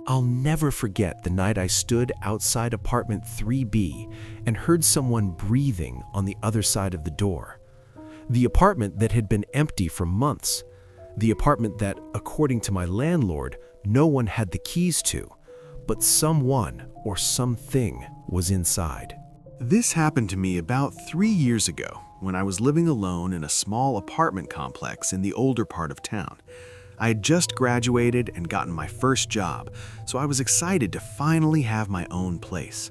I'll never forget the night I stood outside apartment 3B and heard someone breathing on the other side of the door. The apartment that had been empty for months. The apartment that, according to my landlord, no one had the keys to, but someone or something was inside. This happened to me about 3 years ago when I was living alone in a small apartment complex in the older part of town. I had just graduated and gotten my first job, so I was excited to finally have my own place.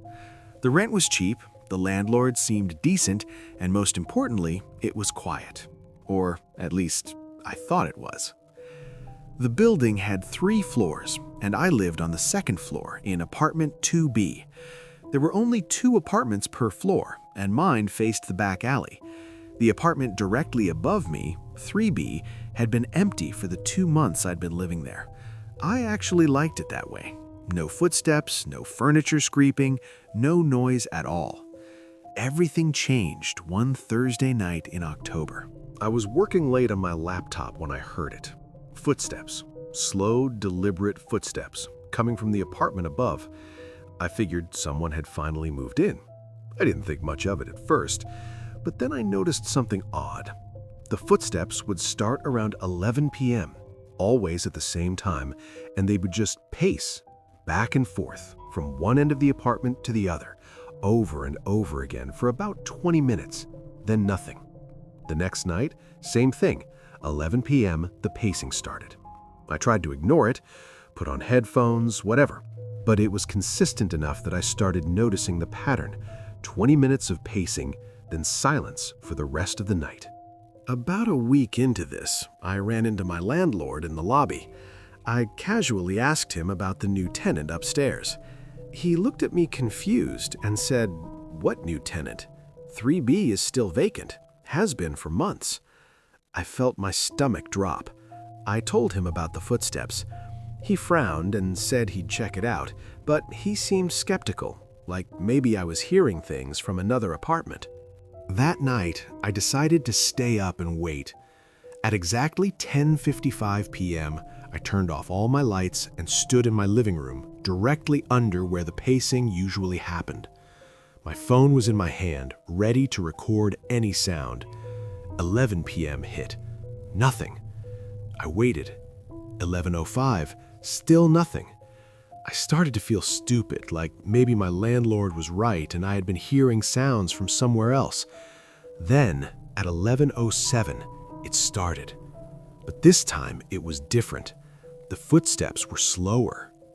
The rent was cheap, the landlord seemed decent, and most importantly, it was quiet. Or at least, I thought it was. The building had 3 floors, and I lived on the second floor in apartment 2B. There were only 2 apartments per floor, and mine faced the back alley. The apartment directly above me, 3B, had been empty for the 2 months I'd been living there. I actually liked it that way. No footsteps, no furniture scraping, no noise at all. Everything changed one Thursday night in October. I was working late on my laptop when I heard it. Footsteps. Slow, deliberate footsteps coming from the apartment above. I figured someone had finally moved in. I didn't think much of it at first, but then I noticed something odd. The footsteps would start around 11 p.m., always at the same time, and they would just pace back and forth from one end of the apartment to the other, over and over again for about 20 minutes, then nothing. The next night, same thing. 11 p.m., the pacing started. I tried to ignore it, put on headphones, whatever, but it was consistent enough that I started noticing the pattern. 20 minutes of pacing, then silence for the rest of the night. About a week into this, I ran into my landlord in the lobby. I casually asked him about the new tenant upstairs. He looked at me confused and said, "What new tenant? 3B is still vacant, has been for months." I felt my stomach drop. I told him about the footsteps. He frowned and said he'd check it out, but he seemed skeptical, like maybe I was hearing things from another apartment. That night, I decided to stay up and wait. At exactly 10:55 p.m., I turned off all my lights and stood in my living room, directly under where the pacing usually happened. My phone was in my hand, ready to record any sound. 11 p.m. hit. Nothing. I waited. 11:05, still nothing. I started to feel stupid, like maybe my landlord was right and I had been hearing sounds from somewhere else. Then, at 11:07, it started. But this time, it was different. The footsteps were slower,